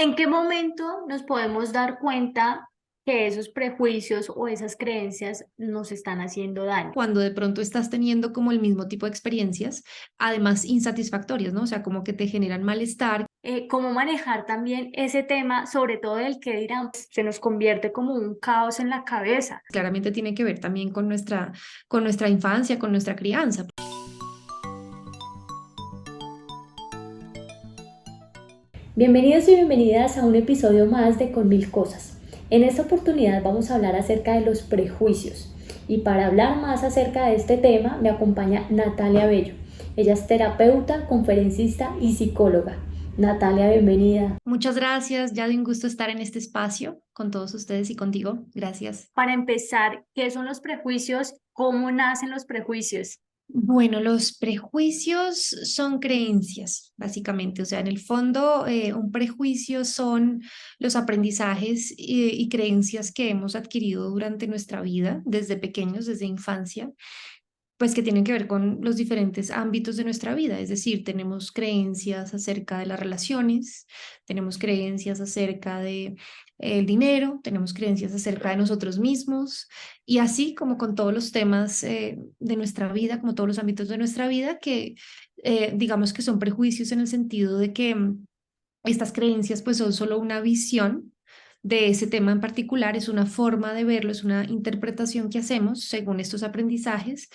¿En qué momento nos podemos dar cuenta que esos prejuicios o esas creencias nos están haciendo daño? Cuando de pronto estás teniendo como el mismo tipo de experiencias, además insatisfactorias, ¿no? O sea, como que te generan malestar. ¿Cómo manejar también ese tema, sobre todo el que dirán, se nos convierte como un caos en la cabeza? Claramente tiene que ver también con nuestra infancia, con nuestra crianza. Bienvenidos y bienvenidas a un episodio más de Con Mil Cosas. En esta oportunidad vamos a hablar acerca de los prejuicios y para hablar más acerca de este tema me acompaña Natalia Bello. Ella es terapeuta, conferencista y psicóloga. Natalia, bienvenida. Muchas gracias, ya de un gusto estar en este espacio con todos ustedes y contigo. Gracias. Para empezar, ¿qué son los prejuicios? ¿Cómo nacen los prejuicios? Bueno, los prejuicios son creencias, básicamente. O sea, en el fondo, un prejuicio son los aprendizajes y creencias que hemos adquirido durante nuestra vida, desde pequeños, desde infancia, pues que tienen que ver con los diferentes ámbitos de nuestra vida. Es decir, tenemos creencias acerca de las relaciones, tenemos creencias acerca de el dinero, tenemos creencias acerca de nosotros mismos y así como con todos los temas de nuestra vida, como todos los ámbitos de nuestra vida, que digamos que son prejuicios en el sentido de que estas creencias pues son solo una visión de ese tema en particular, es una forma de verlo, es una interpretación que hacemos según estos aprendizajes.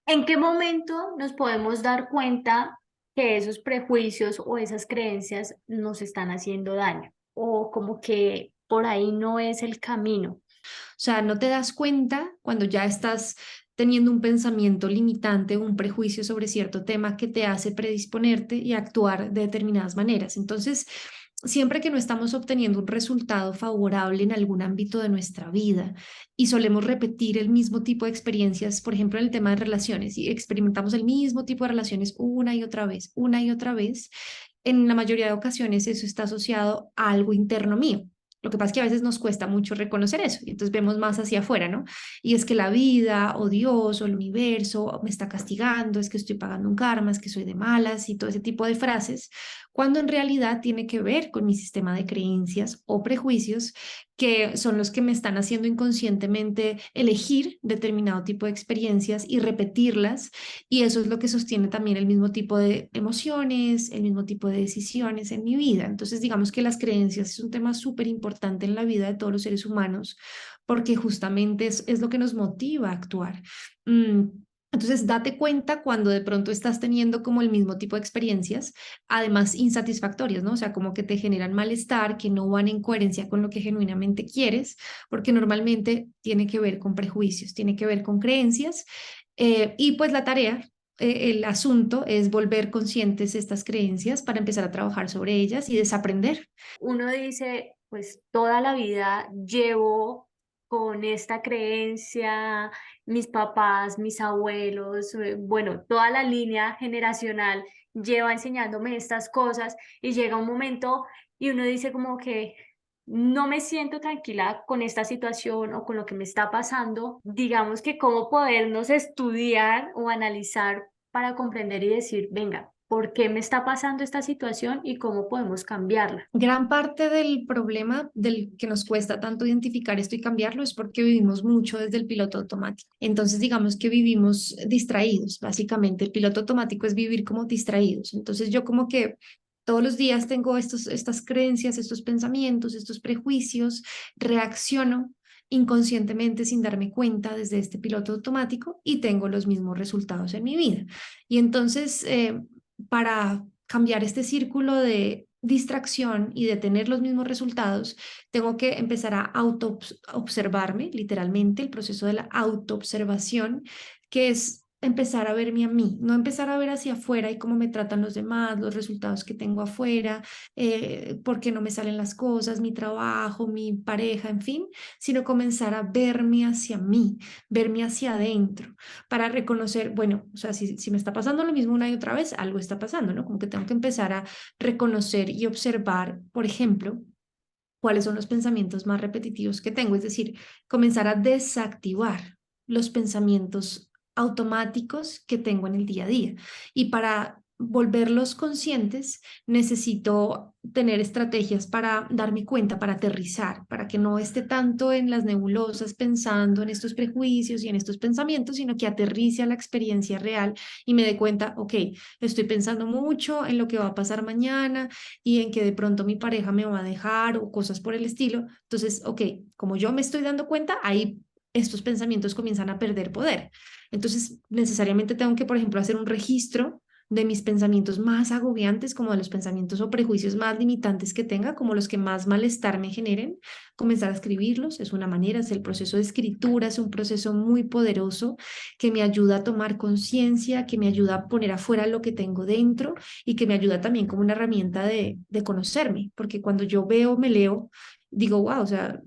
¿En qué momento nos podemos dar cuenta que esos prejuicios o esas creencias nos están haciendo daño? O como que por ahí no es el camino. O sea, no te das cuenta cuando ya estás teniendo un pensamiento limitante, un prejuicio sobre cierto tema que te hace predisponerte y actuar de determinadas maneras. Entonces, siempre que no estamos obteniendo un resultado favorable en algún ámbito de nuestra vida y solemos repetir el mismo tipo de experiencias, por ejemplo, en el tema de relaciones, y experimentamos el mismo tipo de relaciones una y otra vez, en la mayoría de ocasiones eso está asociado a algo interno mío. Lo que pasa es que a veces nos cuesta mucho reconocer eso y entonces vemos más hacia afuera, ¿no? Y es que la vida o Dios o el universo me está castigando, es que estoy pagando un karma, es que soy de malas y todo ese tipo de frases, cuando en realidad tiene que ver con mi sistema de creencias o prejuicios que son los que me están haciendo inconscientemente elegir determinado tipo de experiencias y repetirlas y eso es lo que sostiene también el mismo tipo de emociones, el mismo tipo de decisiones en mi vida. Entonces, digamos que las creencias es un tema súper importante en la vida de todos los seres humanos porque justamente es lo que nos motiva a actuar. Mm, Entonces, date cuenta cuando de pronto estás teniendo como el mismo tipo de experiencias, además insatisfactorias, ¿no? O sea, como que te generan malestar, que no van en coherencia con lo que genuinamente quieres, porque normalmente tiene que ver con prejuicios, tiene que ver con creencias y pues la tarea, el asunto es volver conscientes estas creencias para empezar a trabajar sobre ellas y desaprender. Uno dice, pues toda la vida llevo con esta creencia, mis papás, mis abuelos, bueno, toda la línea generacional lleva enseñándome estas cosas y llega un momento y uno dice como que no me siento tranquila con esta situación o con lo que me está pasando. Digamos que cómo podernos estudiar o analizar para comprender y decir, venga, ¿por qué me está pasando esta situación y cómo podemos cambiarla? Gran parte del problema del que nos cuesta tanto identificar esto y cambiarlo es porque vivimos mucho desde el piloto automático. Entonces, digamos que vivimos distraídos, básicamente. El piloto automático es vivir como distraídos. Entonces, yo como que todos los días tengo estas creencias, estos pensamientos, estos prejuicios, reacciono inconscientemente sin darme cuenta desde este piloto automático y tengo los mismos resultados en mi vida. Y entonces, para cambiar este círculo de distracción y de tener los mismos resultados, tengo que empezar a auto observarme, literalmente, el proceso de la autoobservación, que es empezar a verme a mí, no empezar a ver hacia afuera y cómo me tratan los demás, los resultados que tengo afuera, por qué no me salen las cosas, mi trabajo, mi pareja, en fin, sino comenzar a verme hacia mí, verme hacia adentro para reconocer, bueno, o sea, si me está pasando lo mismo una y otra vez, algo está pasando, ¿no? Como que tengo que empezar a reconocer y observar, por ejemplo, cuáles son los pensamientos más repetitivos que tengo, es decir, comenzar a desactivar los pensamientos automáticos que tengo en el día a día. Y para volverlos conscientes, necesito tener estrategias para darme cuenta, para aterrizar, para que no esté tanto en las nebulosas pensando en estos prejuicios y en estos pensamientos, sino que aterrice a la experiencia real y me dé cuenta, ok, estoy pensando mucho en lo que va a pasar mañana y en que de pronto mi pareja me va a dejar o cosas por el estilo. Entonces, ok, como yo me estoy dando cuenta, ahí estos pensamientos comienzan a perder poder. Entonces, necesariamente tengo que, por ejemplo, hacer un registro de mis pensamientos más agobiantes, como de los pensamientos o prejuicios más limitantes que tenga, como los que más malestar me generen, comenzar a escribirlos, es una manera, es el proceso de escritura, es un proceso muy poderoso que me ayuda a tomar conciencia, que me ayuda a poner afuera lo que tengo dentro y que me ayuda también como una herramienta de conocerme, porque cuando yo veo, me leo, digo, wow, o sea,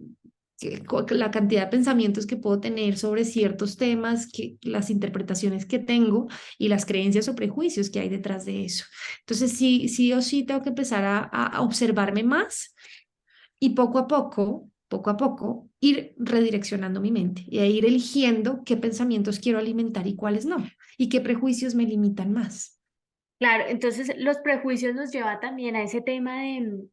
la cantidad de pensamientos que puedo tener sobre ciertos temas, que, las interpretaciones que tengo y las creencias o prejuicios que hay detrás de eso. Entonces, sí, sí o sí tengo que empezar a observarme más y poco a poco, ir redireccionando mi mente y a ir eligiendo qué pensamientos quiero alimentar y cuáles no, y qué prejuicios me limitan más. Claro, entonces los prejuicios nos lleva también a ese tema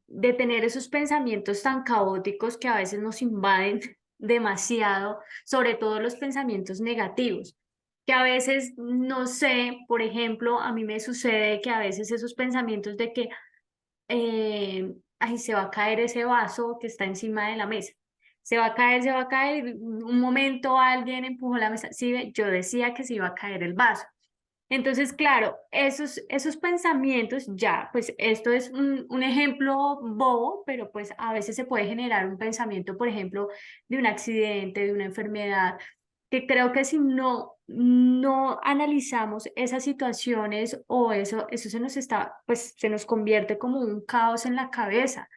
de tener esos pensamientos tan caóticos que a veces nos invaden demasiado, sobre todo los pensamientos negativos, que a veces, no sé, por ejemplo, a mí me sucede que a veces esos pensamientos de que, ay, se va a caer ese vaso que está encima de la mesa. Se va a caer, un momento alguien empujó la mesa. Sí, ve, yo decía que se iba a caer el vaso. Entonces, claro, esos pensamientos ya, pues esto es un ejemplo bobo, pero pues a veces se puede generar un pensamiento, por ejemplo, de un accidente, de una enfermedad, que creo que si no analizamos esas situaciones o eso se nos está, pues se nos convierte como un caos en la cabeza.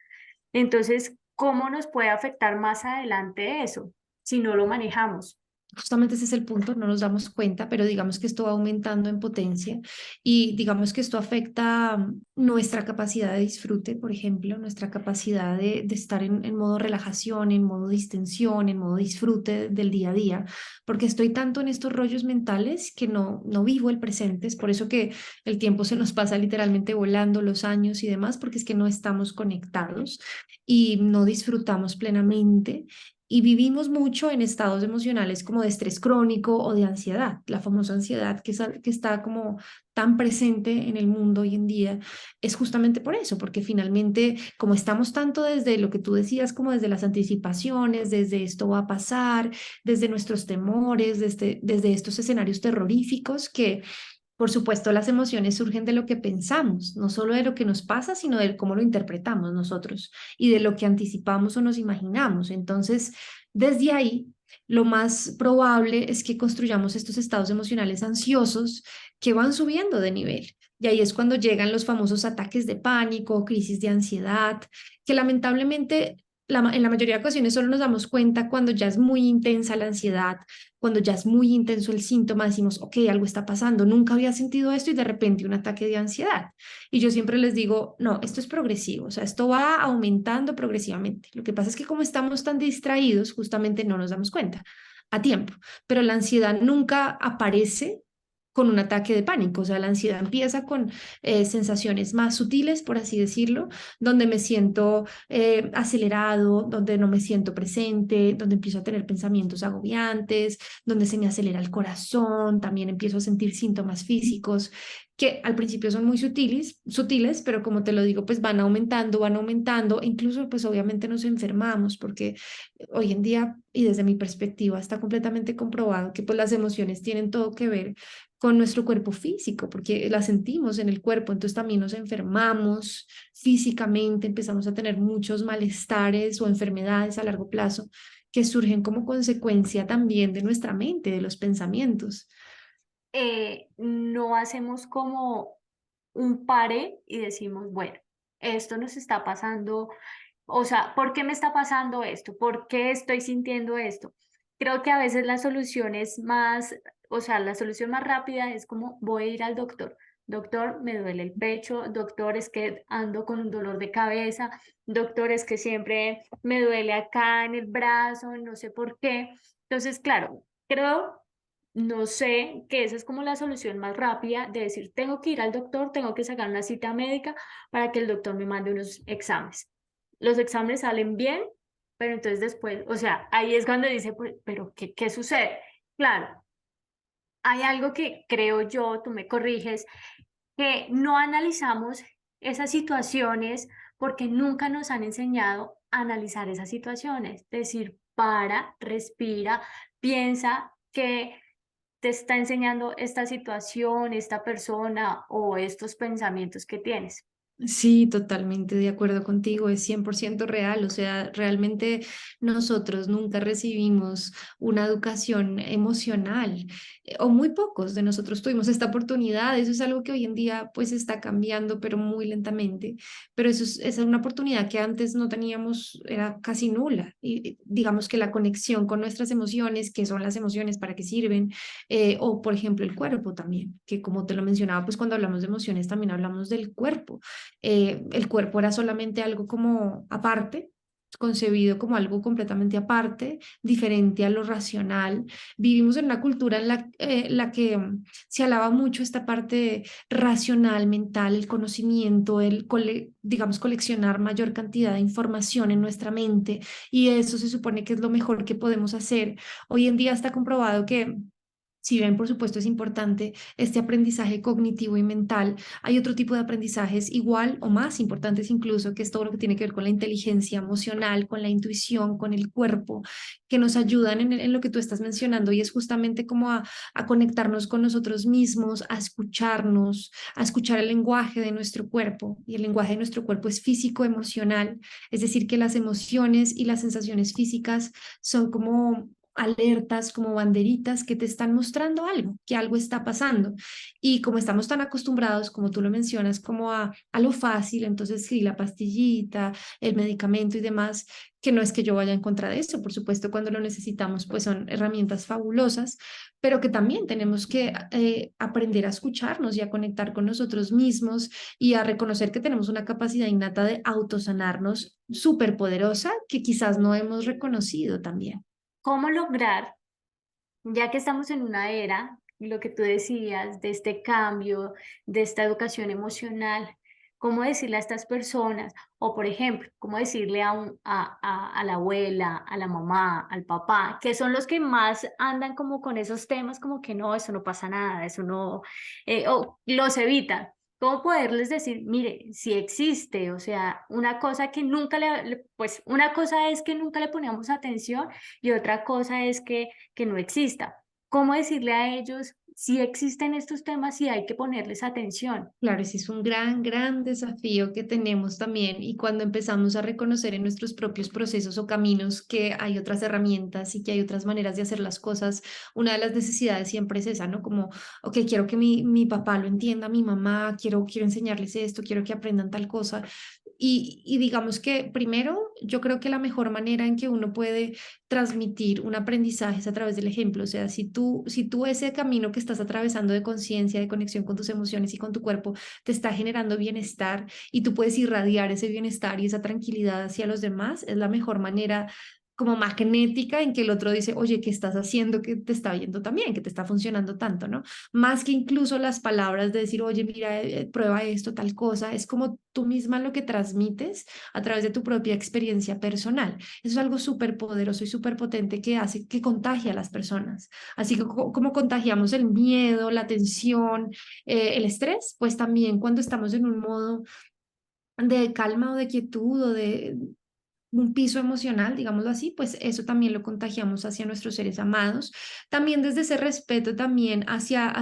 Entonces, ¿cómo nos puede afectar más adelante eso si no lo manejamos? Justamente ese es el punto, no nos damos cuenta, pero digamos que esto va aumentando en potencia y digamos que esto afecta nuestra capacidad de disfrute, por ejemplo, nuestra capacidad de estar en modo relajación, en modo distensión, en modo disfrute del día a día, porque estoy tanto en estos rollos mentales que no vivo el presente. Es por eso que el tiempo se nos pasa literalmente volando, los años y demás, porque es que no estamos conectados y no disfrutamos plenamente y vivimos mucho en estados emocionales como de estrés crónico o de ansiedad, la famosa ansiedad que está como tan presente en el mundo hoy en día, es justamente por eso, porque finalmente como estamos tanto desde lo que tú decías, como desde las anticipaciones, desde esto va a pasar, desde nuestros temores, desde estos escenarios terroríficos que... Por supuesto, las emociones surgen de lo que pensamos, no solo de lo que nos pasa, sino de cómo lo interpretamos nosotros y de lo que anticipamos o nos imaginamos. Entonces, desde ahí, lo más probable es que construyamos estos estados emocionales ansiosos que van subiendo de nivel. Y ahí es cuando llegan los famosos ataques de pánico, crisis de ansiedad, que lamentablemente en la mayoría de ocasiones solo nos damos cuenta cuando ya es muy intensa la ansiedad, cuando ya es muy intenso el síntoma, decimos, ok, algo está pasando, nunca había sentido esto y de repente un ataque de ansiedad. Y yo siempre les digo, no, esto es progresivo, o sea, esto va aumentando progresivamente. Lo que pasa es que como estamos tan distraídos, justamente no nos damos cuenta a tiempo, pero la ansiedad nunca aparece con un ataque de pánico, o sea, la ansiedad empieza con sensaciones más sutiles, por así decirlo, donde me siento acelerado, donde no me siento presente, donde empiezo a tener pensamientos agobiantes, donde se me acelera el corazón, también empiezo a sentir síntomas físicos que al principio son muy sutiles, pero como te lo digo, pues van aumentando, e incluso pues obviamente nos enfermamos porque hoy en día y desde mi perspectiva está completamente comprobado que pues las emociones tienen todo que ver con nuestro cuerpo físico, porque las sentimos en el cuerpo, entonces también nos enfermamos físicamente, empezamos a tener muchos malestares o enfermedades a largo plazo que surgen como consecuencia también de nuestra mente, de los pensamientos. No hacemos como un pare y decimos, bueno, esto nos está pasando, o sea, ¿por qué me está pasando esto? ¿Por qué estoy sintiendo esto? Creo que a veces la solución es más, o sea, la solución más rápida es como voy a ir al doctor. Doctor, me duele el pecho, doctor, es que ando con un dolor de cabeza, doctor, es que siempre me duele acá en el brazo, no sé por qué. Entonces, claro, creo no sé que esa es como la solución más rápida de decir, tengo que ir al doctor, tengo que sacar una cita médica para que el doctor me mande unos exámenes. Los exámenes salen bien, pero entonces después, o sea, ahí es cuando dice, "Pues, pero ¿qué sucede?". Claro, hay algo que creo yo, tú me corriges, que no analizamos esas situaciones porque nunca nos han enseñado a analizar esas situaciones. Decir, para, respira, piensa que te está enseñando esta situación, esta persona o estos pensamientos que tienes. Sí, totalmente de acuerdo contigo, es 100% real, o sea, realmente nosotros nunca recibimos una educación emocional, o muy pocos de nosotros tuvimos esta oportunidad, eso es algo que hoy en día pues está cambiando, pero muy lentamente, pero esa es una oportunidad que antes no teníamos, era casi nula, y digamos que la conexión con nuestras emociones, qué son las emociones, para qué sirven, o por ejemplo el cuerpo también, que como te lo mencionaba, pues cuando hablamos de emociones también hablamos del cuerpo. El cuerpo era solamente algo como aparte, concebido como algo completamente aparte, diferente a lo racional. Vivimos en una cultura en la que se alaba mucho esta parte racional, mental, el conocimiento, digamos, coleccionar mayor cantidad de información en nuestra mente, y eso se supone que es lo mejor que podemos hacer. Hoy en día está comprobado que, si bien, por supuesto, es importante este aprendizaje cognitivo y mental, hay otro tipo de aprendizajes igual o más importantes incluso, que es todo lo que tiene que ver con la inteligencia emocional, con la intuición, con el cuerpo, que nos ayudan en lo que tú estás mencionando, y es justamente como a conectarnos con nosotros mismos, a escuchar el lenguaje de nuestro cuerpo. Y el lenguaje de nuestro cuerpo es físico, emocional, es decir, que las emociones y las sensaciones físicas son como alertas, como banderitas que te están mostrando algo, que algo está pasando. Y como estamos tan acostumbrados, como tú lo mencionas, como a lo fácil, entonces sí, la pastillita, el medicamento y demás, que no es que yo vaya en contra de eso, por supuesto, cuando lo necesitamos, pues son herramientas fabulosas, pero que también tenemos que aprender a escucharnos y a conectar con nosotros mismos y a reconocer que tenemos una capacidad innata de autosanarnos súper poderosa que quizás no hemos reconocido también. ¿Cómo lograr, ya que estamos en una era, lo que tú decías, de este cambio, de esta educación emocional, cómo decirle a estas personas, o por ejemplo, cómo decirle a la abuela, a la mamá, al papá, que son los que más andan como con esos temas, como que no, eso no pasa nada, eso no, o los evitan? ¿Cómo poderles decir, mire, si existe? O sea, una cosa que nunca pues una cosa es que nunca le poníamos atención y otra cosa es que no exista. ¿Cómo decirle a ellos si existen estos temas y hay que ponerles atención? Claro, ese es un gran, gran desafío que tenemos también, y cuando empezamos a reconocer en nuestros propios procesos o caminos que hay otras herramientas y que hay otras maneras de hacer las cosas, una de las necesidades siempre es esa, ¿no? Como, ok, quiero que mi papá lo entienda, mi mamá, quiero enseñarles esto, quiero que aprendan tal cosa. Y digamos que primero, yo creo que la mejor manera en que uno puede transmitir un aprendizaje es a través del ejemplo. O sea, si tú ese camino que estás atravesando de conciencia, de conexión con tus emociones y con tu cuerpo, te está generando bienestar y tú puedes irradiar ese bienestar y esa tranquilidad hacia los demás, es la mejor manera como magnética en que el otro dice, oye, ¿qué estás haciendo que te está viendo también, que te está funcionando tanto, ¿no? Más que incluso las palabras de decir, oye, mira, prueba esto, tal cosa, es como tú misma lo que transmites a través de tu propia experiencia personal. Eso es algo súper poderoso y súper potente que hace que contagie a las personas. Así que como contagiamos el miedo, la tensión, el estrés, pues también cuando estamos en un modo de calma o de quietud o de un piso emocional, digámoslo así, pues eso también lo contagiamos hacia nuestros seres amados. También desde ese respeto también hacia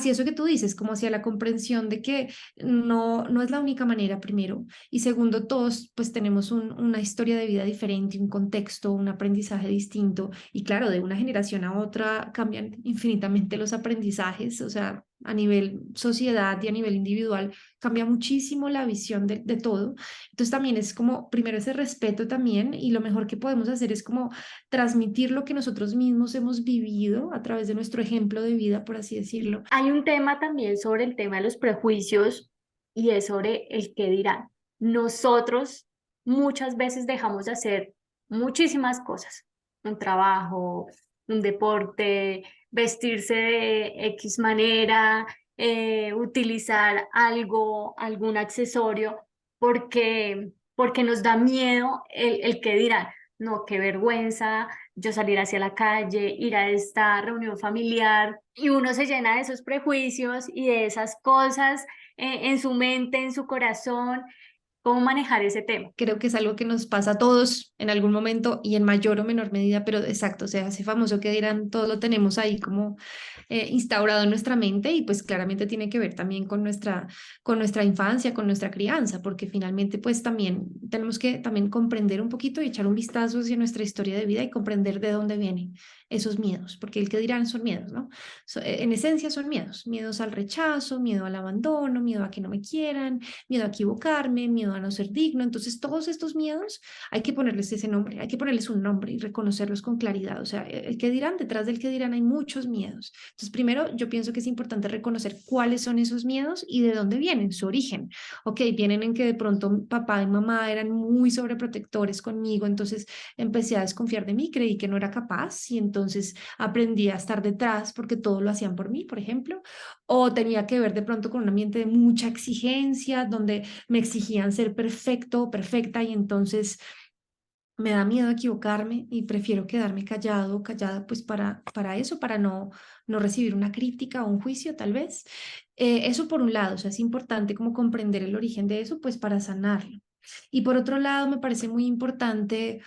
eso que tú dices, como hacia la comprensión de que no es la única manera, primero. Y segundo, todos pues tenemos una historia de vida diferente, un contexto, un aprendizaje distinto. Y claro, de una generación a otra cambian infinitamente los aprendizajes, o sea, a nivel sociedad y a nivel individual cambia muchísimo la visión de todo. Entonces también es como, primero ese respeto también, y lo mejor que podemos hacer es como transmitir lo que nosotros mismos hemos vivido a través de nuestro ejemplo de vida, por así decirlo. Hay un tema también sobre el tema de los prejuicios y es sobre el qué dirán. Nosotros muchas veces dejamos de hacer muchísimas cosas, un trabajo, un deporte, vestirse de X manera, utilizar algo, algún accesorio, porque nos da miedo el que dirán, no, qué vergüenza yo salir hacia la calle, ir a esta reunión familiar, y uno se llena de esos prejuicios y de esas cosas en su mente, en su corazón. ¿Cómo manejar ese tema? Creo que es algo que nos pasa a todos en algún momento y en mayor o menor medida, pero exacto, o sea, ese famoso que dirán, todos lo tenemos ahí como instaurado en nuestra mente y pues claramente tiene que ver también con nuestra infancia, con nuestra crianza, porque finalmente pues también tenemos que también comprender un poquito y echar un vistazo hacia nuestra historia de vida y comprender de dónde vienen esos miedos, porque el que dirán son miedos, ¿no? En esencia son miedos, miedos al rechazo, miedo al abandono, miedo a que no me quieran, miedo a equivocarme, miedo a no ser digno. Entonces, todos estos miedos hay que ponerles ese nombre, hay que ponerles un nombre y reconocerlos con claridad. O sea, el que dirán, detrás del que dirán hay muchos miedos. Entonces, primero, yo pienso que es importante reconocer cuáles son esos miedos y de dónde vienen, su origen. Ok, vienen en que de pronto papá y mamá eran muy sobreprotectores conmigo, entonces empecé a desconfiar de mí, creí que no era capaz y entonces aprendí a estar detrás porque todo lo hacían por mí, por ejemplo, o tenía que ver de pronto con un ambiente de mucha exigencia, donde me exigían ser perfecto o perfecta y entonces me da miedo equivocarme y prefiero quedarme callado o callada pues para eso, para no recibir una crítica o un juicio tal vez. Eso por un lado, o sea, es importante como comprender el origen de eso pues para sanarlo. Y por otro lado, me parece muy importante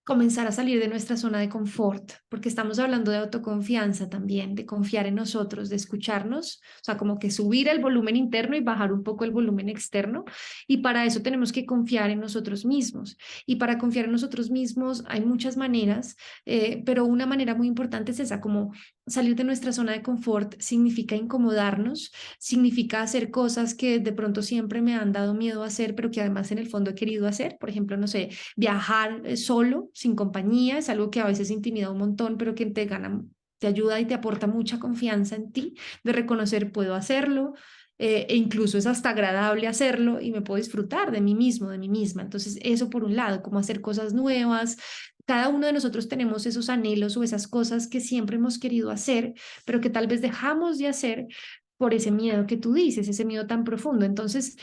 comenzar a salir de nuestra zona de confort, porque estamos hablando de autoconfianza también, de confiar en nosotros, de escucharnos, o sea, como que subir el volumen interno y bajar un poco el volumen externo, y para eso tenemos que confiar en nosotros mismos. Y para confiar en nosotros mismos hay muchas maneras, pero una manera muy importante es esa, como salir de nuestra zona de confort significa incomodarnos, significa hacer cosas que de pronto siempre me han dado miedo a hacer, pero que además en el fondo he querido hacer, por ejemplo, no sé, viajar solo, sin compañía, es algo que a veces intimida un montón, pero que te gana, te ayuda y te aporta mucha confianza en ti, de reconocer puedo hacerlo, e incluso es hasta agradable hacerlo y me puedo disfrutar de mí mismo, de mí misma. Entonces, eso por un lado, como hacer cosas nuevas. Cada uno de nosotros tenemos esos anhelos o esas cosas que siempre hemos querido hacer, pero que tal vez dejamos de hacer por ese miedo que tú dices, ese miedo tan profundo. Entonces,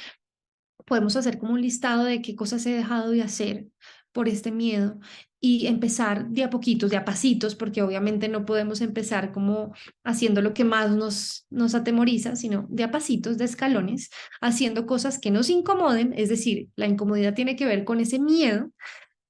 podemos hacer como un listado de qué cosas he dejado de hacer por este miedo y empezar de a poquitos, de a pasitos, porque obviamente no podemos empezar como haciendo lo que más nos atemoriza, sino de a pasitos, de escalones, haciendo cosas que nos incomoden, es decir, la incomodidad tiene que ver con ese miedo,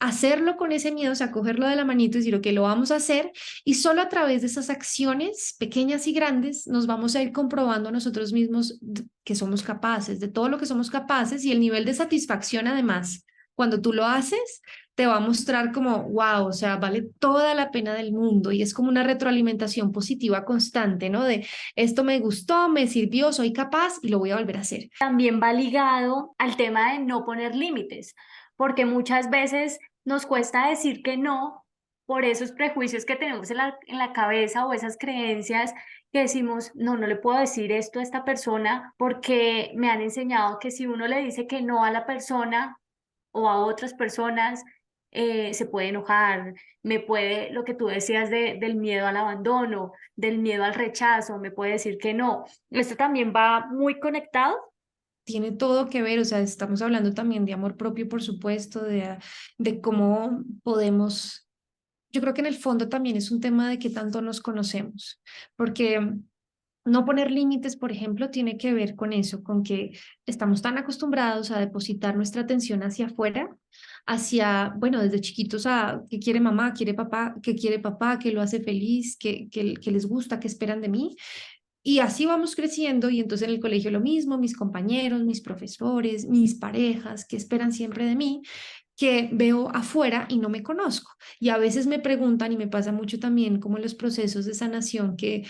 hacerlo con ese miedo, o sea, cogerlo de la manito y decir, ok, lo vamos a hacer, y solo a través de esas acciones pequeñas y grandes nos vamos a ir comprobando a nosotros mismos que somos capaces, de todo lo que somos capaces, y el nivel de satisfacción además, cuando tú lo haces, te va a mostrar como, wow, o sea, vale toda la pena del mundo, y es como una retroalimentación positiva constante, ¿no? De esto me gustó, me sirvió, soy capaz y lo voy a volver a hacer. También va ligado al tema de no poner límites, porque muchas veces nos cuesta decir que no por esos prejuicios que tenemos en la cabeza o esas creencias que decimos, no, no le puedo decir esto a esta persona porque me han enseñado que si uno le dice que no a la persona o a otras personas, se puede enojar, me puede, lo que tú decías del miedo al abandono, del miedo al rechazo, me puede decir que no. Esto también va muy conectado. Tiene todo que ver, o sea, estamos hablando también de amor propio, por supuesto, de cómo podemos, yo creo que en el fondo también es un tema de qué tanto nos conocemos, porque no poner límites, por ejemplo, tiene que ver con eso, con que estamos tan acostumbrados a depositar nuestra atención hacia afuera, hacia, bueno, desde chiquitos a qué quiere mamá, quiere papá, qué lo hace feliz, qué les gusta, qué esperan de mí, y así vamos creciendo y entonces en el colegio lo mismo, mis compañeros, mis profesores, mis parejas que esperan siempre de mí, que veo afuera y no me conozco. Y a veces me preguntan, y me pasa mucho también como en los procesos de sanación, que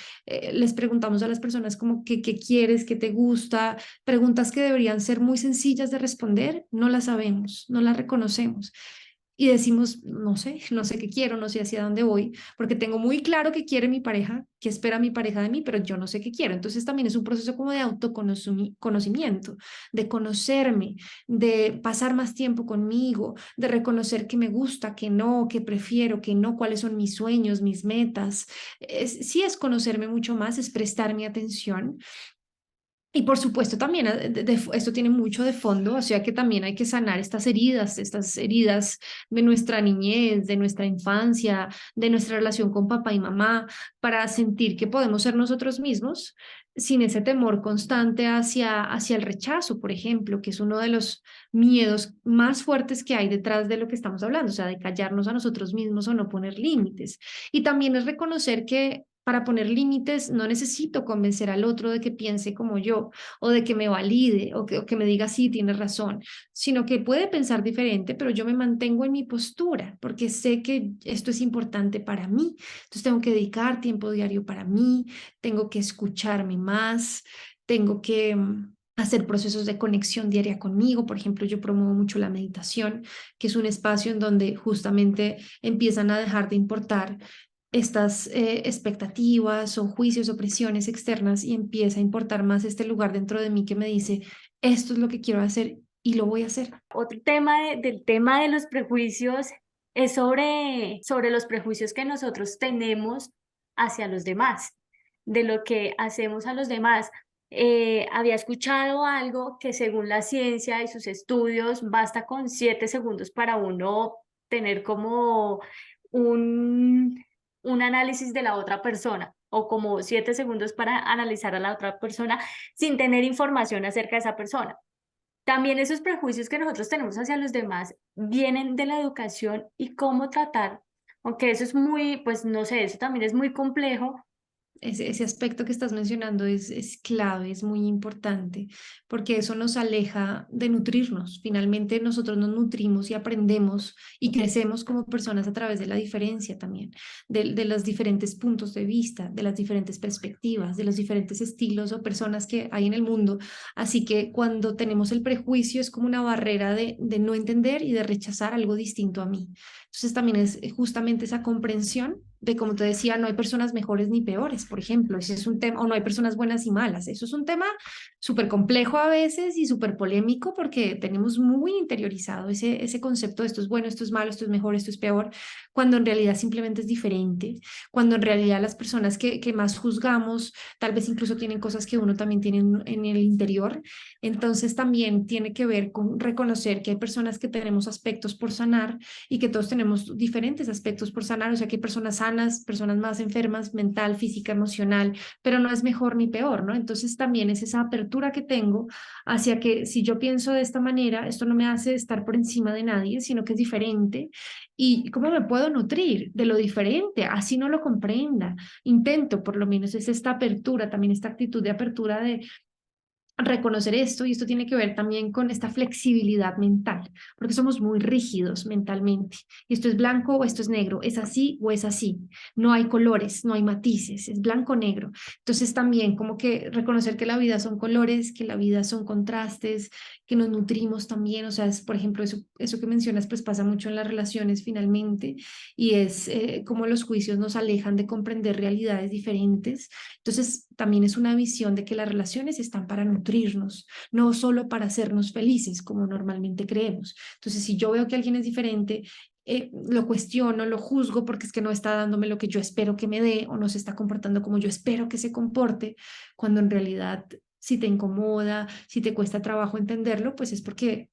les preguntamos a las personas como qué quieres, qué te gusta, preguntas que deberían ser muy sencillas de responder, no las sabemos, no las reconocemos. y decimos, no sé qué quiero, no sé hacia dónde voy, porque tengo muy claro qué quiere mi pareja, qué espera mi pareja de mí, pero yo no sé qué quiero. Entonces también es un proceso como de autoconocimiento, de conocerme, de pasar más tiempo conmigo, de reconocer qué me gusta, qué no, qué prefiero, qué no, cuáles son mis sueños, mis metas. Sí es conocerme mucho más, es prestar mi atención. Y por supuesto también esto tiene mucho de fondo, o sea que también hay que sanar estas heridas de nuestra niñez, de nuestra infancia, de nuestra relación con papá y mamá, para sentir que podemos ser nosotros mismos sin ese temor constante hacia el rechazo, por ejemplo, que es uno de los miedos más fuertes que hay detrás de lo que estamos hablando, o sea, de callarnos a nosotros mismos o no poner límites. Y también es reconocer que para poner límites no necesito convencer al otro de que piense como yo o de que me valide o que me diga sí, tienes razón, sino que puede pensar diferente, pero yo me mantengo en mi postura porque sé que esto es importante para mí. Entonces tengo que dedicar tiempo diario para mí, tengo que escucharme más, tengo que hacer procesos de conexión diaria conmigo. Por ejemplo, yo promuevo mucho la meditación, que es un espacio en donde justamente empiezan a dejar de importar estas expectativas o juicios o presiones externas y empieza a importar más este lugar dentro de mí que me dice, esto es lo que quiero hacer y lo voy a hacer. Otro tema del tema de los prejuicios es sobre los prejuicios que nosotros tenemos hacia los demás, de lo que hacemos a los demás. Había escuchado algo que según la ciencia y sus estudios, basta con 7 segundos para uno tener como un, un análisis de la otra persona o como 7 segundos para analizar a la otra persona sin tener información acerca de esa persona. También esos prejuicios que nosotros tenemos hacia los demás vienen de la educación y cómo tratar, aunque eso es muy, pues no sé, eso también es muy complejo. Ese aspecto que estás mencionando es clave, es muy importante, porque eso nos aleja de nutrirnos. Finalmente nosotros nos nutrimos y aprendemos y crecemos como personas a través de la diferencia también, de los diferentes puntos de vista, de las diferentes perspectivas, de los diferentes estilos o personas que hay en el mundo. Así que cuando tenemos el prejuicio es como una barrera de no entender y de rechazar algo distinto a mí. Entonces también es justamente esa comprensión de, como te decía, no hay personas mejores ni peores, por ejemplo, ese es un tema, o no hay personas buenas y malas. Eso es un tema súper complejo a veces y súper polémico porque tenemos muy interiorizado ese concepto de esto es bueno, esto es malo, esto es mejor, esto es peor, cuando en realidad simplemente es diferente, cuando en realidad las personas que más juzgamos tal vez incluso tienen cosas que uno también tiene en el interior. Entonces también tiene que ver con reconocer que hay personas que tenemos aspectos por sanar y que todos tenemos diferentes aspectos por sanar, o sea que hay personas sanas, personas más enfermas, mental, física, emocional, pero no es mejor ni peor, ¿no? Entonces también es esa apertura que tengo hacia que si yo pienso de esta manera, esto no me hace estar por encima de nadie, sino que es diferente. ¿Y cómo me puedo nutrir de lo diferente? Así no lo comprenda. Intento, por lo menos, es esta apertura, también esta actitud de apertura de reconocer esto, y esto tiene que ver también con esta flexibilidad mental, porque somos muy rígidos mentalmente. Esto es blanco o esto es negro, es así o es así. No hay colores, no hay matices, es blanco o negro. Entonces también como que reconocer que la vida son colores, que la vida son contrastes, que nos nutrimos también, o sea, es, por ejemplo, eso que mencionas pues pasa mucho en las relaciones finalmente, y es como los juicios nos alejan de comprender realidades diferentes. Entonces, también es una visión de que las relaciones están para nutrirnos, no solo para hacernos felices, como normalmente creemos. Entonces, si yo veo que alguien es diferente, lo cuestiono, lo juzgo porque es que no está dándome lo que yo espero que me dé o no se está comportando como yo espero que se comporte, cuando en realidad si te incomoda, si te cuesta trabajo entenderlo, pues es porque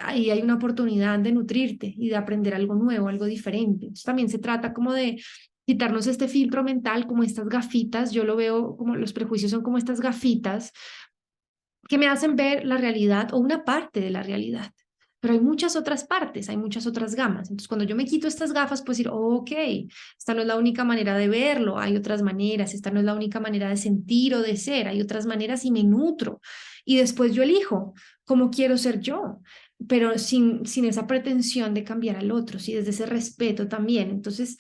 ahí hay una oportunidad de nutrirte y de aprender algo nuevo, algo diferente. Entonces, también se trata como de quitarnos este filtro mental, como estas gafitas. Yo lo veo como los prejuicios son como estas gafitas que me hacen ver la realidad o una parte de la realidad. Pero hay muchas otras partes, hay muchas otras gamas. Entonces, cuando yo me quito estas gafas, puedo decir, oh, ok, esta no es la única manera de verlo, hay otras maneras, esta no es la única manera de sentir o de ser, hay otras maneras y me nutro. y después yo elijo cómo quiero ser yo, pero sin esa pretensión de cambiar al otro, sí, desde ese respeto también. Entonces,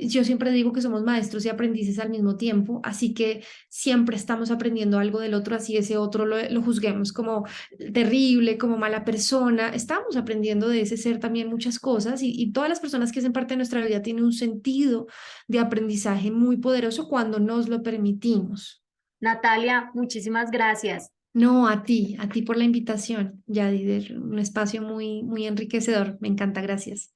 yo siempre digo que somos maestros y aprendices al mismo tiempo, así que siempre estamos aprendiendo algo del otro, así ese otro lo juzguemos como terrible, como mala persona. Estamos aprendiendo de ese ser también muchas cosas y todas las personas que hacen parte de nuestra vida tienen un sentido de aprendizaje muy poderoso cuando nos lo permitimos. Natalia, muchísimas gracias. No, a ti por la invitación, Yadider, un espacio muy, muy enriquecedor. Me encanta, gracias.